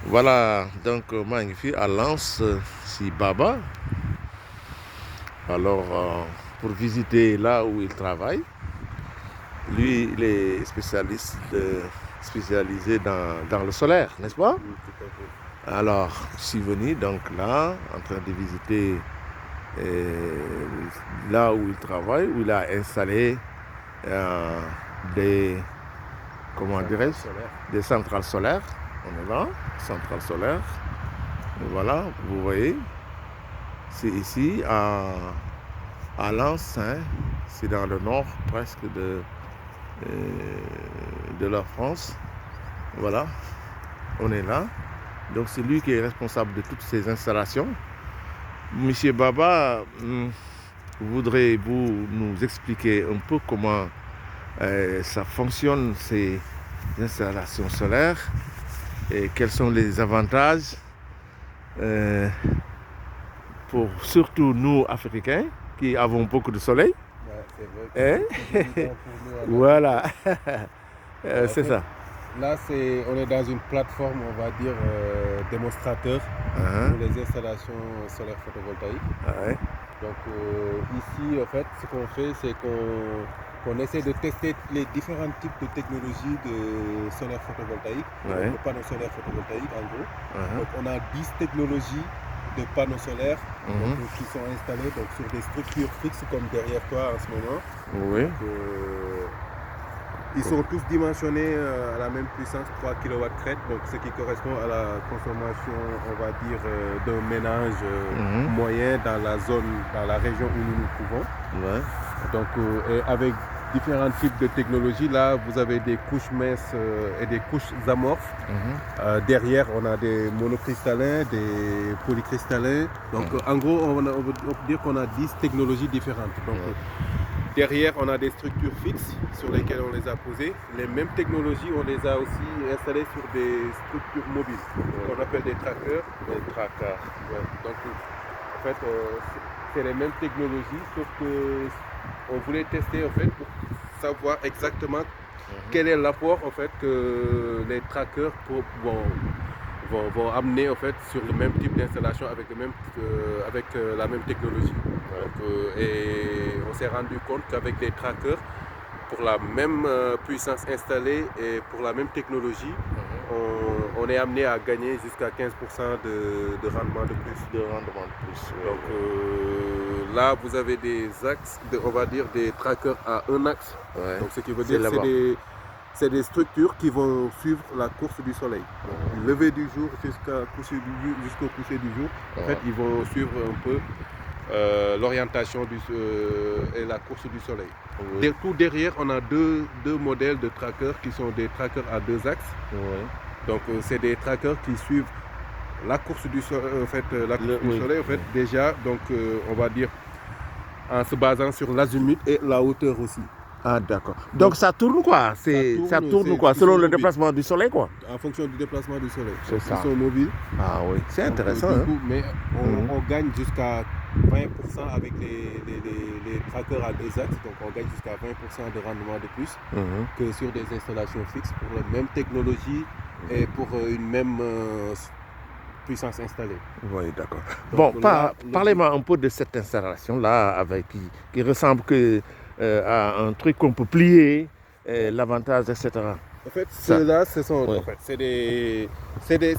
Voilà, donc magnifique à Lens, si Baba. Alors, pour visiter là où il travaille, lui, il est spécialisé dans le solaire, n'est-ce pas? Oui, tout à fait. Alors, je suis venu donc là, en train de visiter euh, là où il travaille, où il a installé euh, des, comment dirais-je, Solaire. des centrales solaires. On est là, centrales solaires. Et voilà, vous voyez, c'est ici à Lens, hein, c'est dans le nord presque de la France. Voilà, on est là. Donc c'est lui qui est responsable de toutes ces installations. Monsieur Baba, voudrez-vous nous expliquer un peu comment ça fonctionne ces installations solaires et quels sont les avantages euh, pour surtout nous Africains qui avons beaucoup de soleil? Ouais, c'est vrai que Hein? c'est plus évident pour nous en Voilà, Afrique. En c'est fait, ça. là, on est dans une plateforme, on va dire, démonstrateur Hein? pour les installations solaires photovoltaïques. Ouais. Donc ici, en fait, ce qu'on fait, c'est qu'on essaie de tester les différents types de technologies de solaire photovoltaïque, Ouais. de panneaux solaires photovoltaïques en gros. Uh-huh. Donc on a 10 technologies de panneaux solaires Mhm. qui sont installés donc, sur des structures fixes comme derrière toi en ce moment. Oui. Donc, ils sont tous dimensionnés à la même puissance, 3 kW crête, donc ce qui correspond à la consommation, on va dire, d'un ménage Mhm. moyen dans la zone, dans la région où nous nous trouvons. Ouais. Donc, et avec différents types de technologies, là, vous avez des couches minces et des couches amorphes. Mhm. Derrière, on a des monocristallins, des polycristallins. Donc, en gros, on peut dire qu'on a 10 technologies différentes. Donc, derrière, on a des structures fixes sur lesquelles on les a posées. Les mêmes technologies, on les a aussi installées sur des structures mobiles, qu'on appelle des trackers. Des trackers. Ouais. Donc, en fait, c'est les mêmes technologies, sauf que on voulait tester en fait pour savoir exactement quel est l'apport en fait que les trackers vont amener en fait sur le même type d'installation avec la même technologie. Donc, et on s'est rendu compte qu'avec les trackers, pour la même puissance installée et pour la même technologie, on est amené à gagner jusqu'à 15% de rendement de plus. De rendement de plus. Donc là, vous avez des axes, on va dire des trackers à un axe. Ouais. Donc ce qui veut C'est dire que c'est des structures qui vont suivre la course du soleil. Du lever du jour jusqu'au coucher du jour. En fait, ils vont suivre un peu l'orientation et la course du soleil. Oui. Tout derrière, on a deux modèles de trackers qui sont des trackers à deux axes. Oui. Donc c'est des trackers qui suivent la course du soleil, en fait, Oui. déjà, donc on va dire en se basant sur l'azimut et la hauteur aussi. Ah, d'accord. Donc ça tourne quoi? Ça tourne quoi? Selon le déplacement du soleil quoi? En fonction du déplacement du soleil. C'est ça. Ils sont mobiles. Ah oui, c'est Donc, intéressant. du Hein? coup, mais on gagne jusqu'à 20% avec les trackers à deux axes. Donc on gagne jusqu'à 20% de rendement de plus que sur des installations fixes pour la même technologie et pour une même puissance installée. Oui, d'accord. Donc, Bon, là, parlez-moi un peu de cette installation-là qui ressemble à un truc qu'on peut plier, l'avantage, etc. En fait, Ça. ceux-là, Oui. en fait,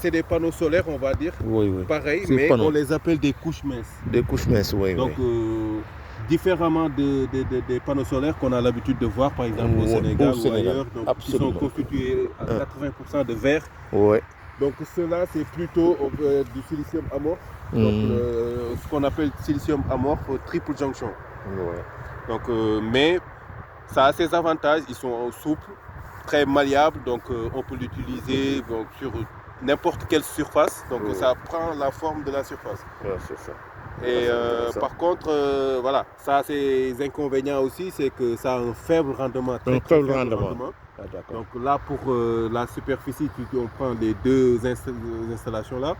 c'est des panneaux solaires, on va dire, Oui, oui. pareil, Ces mais panneaux. on les appelle des couches minces. Des couches minces, oui. Donc, oui. différemment des panneaux solaires qu'on a l'habitude de voir, par exemple, au Oui, Sénégal au ou Sénégal. ailleurs, donc, qui sont Absolument. constitués à 80% de verre. Oui. Donc, ceux-là, c'est plutôt du silicium amorphe, donc, ce qu'on appelle silicium amorphe triple junction. Oui. Donc, mais ça a ses avantages, ils sont souples, très malléables, donc on peut l'utiliser sur n'importe quelle surface, donc ça prend la forme de la surface. Ouais, c'est ça. Et par contre, voilà, ça a ses inconvénients aussi, c'est que ça a un faible rendement, très faible rendement. Ah, d'accord. Donc là, pour la superficie, on prend les deux installations là,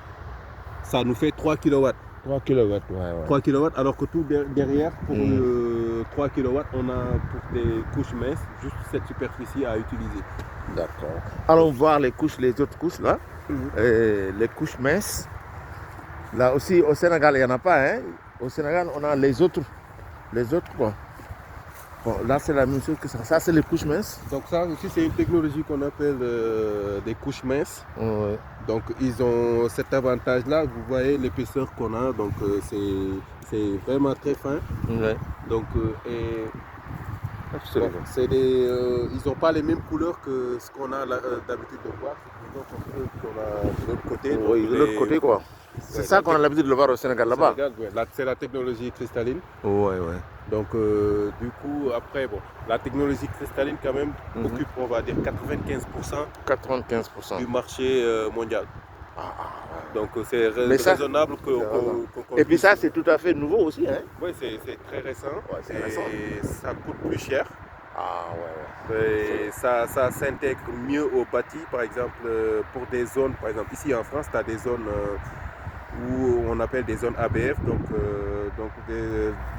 ça nous fait 3 kW. 3 kW, ouais. 3 kW, alors que tout derrière, pour 3 kW, on a pour des couches minces, juste cette superficie à utiliser. D'accord. Allons voir les autres couches là. les couches minces. Là aussi, au Sénégal, il n'y en a pas. Hein. Au Sénégal, on a les autres quoi. Bon, là, c'est la même chose que ça. Ça, c'est les couches minces. Donc ça aussi, c'est une technologie qu'on appelle des couches minces. Ouais. Donc ils ont cet avantage-là. Vous voyez l'épaisseur qu'on a. Donc c'est vraiment très fin. Ouais. Donc Absolument. bon, ils n'ont pas les mêmes couleurs que ce qu'on a d'habitude de voir. C'est plutôt comme ceux qu'on a de l'autre côté. Oui, de l'autre côté quoi. C'est ça qu'on a l'habitude de le voir au Sénégal là-bas. Ouais. C'est la technologie cristalline. Ouais, ouais. Donc du coup, après, bon, la technologie cristalline quand même occupe, on va dire, 95% du marché mondial. Donc c'est raisonnable qu'on Et puis ça, c'est tout à fait nouveau aussi. Hein? Oui, c'est très récent. Ouais, c'est récent. Et ça coûte plus cher. Ah ouais, ouais. Et ça s'intègre mieux au bâti, par exemple, pour des zones, par exemple, ici en France, tu as des zones où on appelle des zones ABF, donc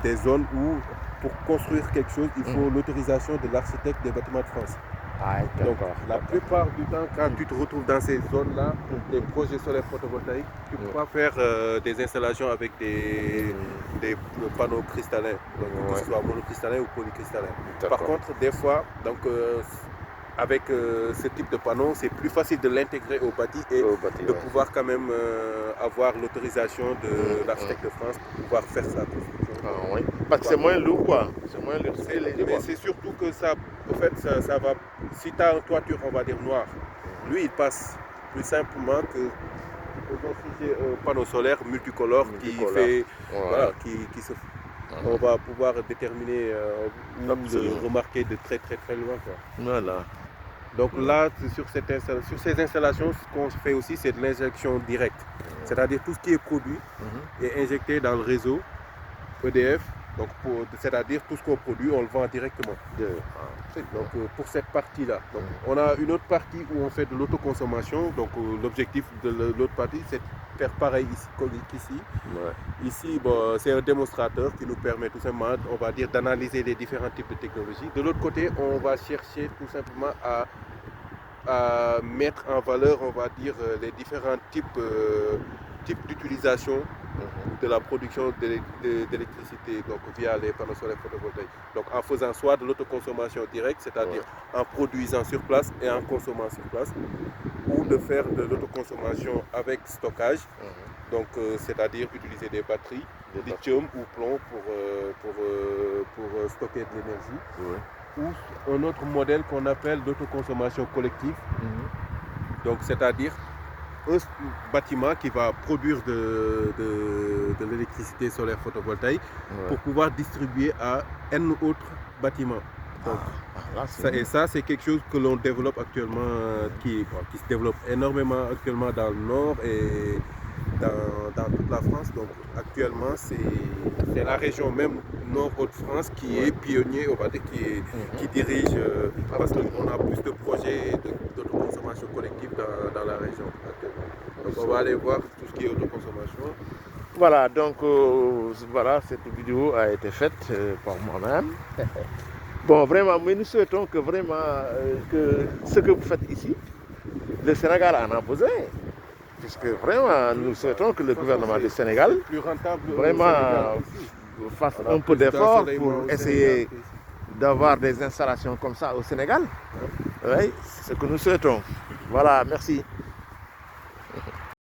des zones où, pour construire quelque chose, il faut l'autorisation de l'architecte des bâtiments de France. Ah, donc la plupart du temps, quand tu te retrouves dans ces zones-là, des projets solaires photovoltaïques, tu peux pas faire des installations avec des panneaux cristallins, donc que ce soit monocristallin ou polycristallin. Par contre, des fois, donc avec ce type de panneau, c'est plus facile de l'intégrer au bâti et de pouvoir quand même avoir l'autorisation de l'architecte de France pour pouvoir faire sa construction. Ah, oui. Parce que c'est moins lourd quoi. C'est moins lourd. Mais c'est surtout que ça, en fait, ça va. Si tu as une toiture, on va dire noire, lui il passe plus simplement que si j'ai un panneau solaire multicolore qui fait, voilà, qui se. On va pouvoir déterminer ou remarquer de très loin quoi. Voilà. Donc là, sur ces installations, ce qu'on fait aussi, c'est de l'injection directe. C'est-à-dire tout ce qui est produit est injecté dans le réseau EDF. Donc c'est-à-dire tout ce qu'on produit, on le vend directement. Donc pour cette partie-là. Donc on a une autre partie où on fait de l'autoconsommation. Donc l'objectif de l'autre partie, c'est de faire pareil qu'ici. Ici, bon, c'est un démonstrateur qui nous permet tout simplement, on va dire, d'analyser les différents types de technologies. De l'autre côté, on va chercher tout simplement à mettre en valeur, on va dire, les différents types d'utilisation de la production d'électricité, donc via les panneaux solaires photovoltaïques. Donc en faisant soit de l'autoconsommation directe, c'est-à-dire en produisant sur place et en consommant sur place, ou de faire de l'autoconsommation avec stockage, donc c'est-à-dire utiliser des batteries, lithium ou plomb pour stocker de l'énergie. Ou un autre modèle qu'on appelle d'autoconsommation collective, donc c'est-à-dire un bâtiment qui va produire de l'électricité solaire photovoltaïque pour pouvoir distribuer à N autres bâtiments. Donc, et ça, c'est quelque chose que l'on développe actuellement, qui se développe énormément actuellement dans le nord et dans toute la France. Donc actuellement, c'est la région même Nord-Hauts-de-France qui est pionnier, on va dire, qui dirige, parce qu'on a plus de projets d'autoconsommation collective dans la région actuellement. Donc on va aller voir tout ce qui est autoconsommation. Voilà, donc voilà, cette vidéo a été faite par moi-même. Bon, vraiment, mais nous souhaitons que vraiment, que ce que vous faites ici, le Sénégal en a besoin. Puisque vraiment, nous souhaitons que le gouvernement du Sénégal vraiment fasse un peu d'effort pour essayer d'avoir des installations comme ça au Sénégal. Oui, c'est ce que nous souhaitons. Voilà, merci.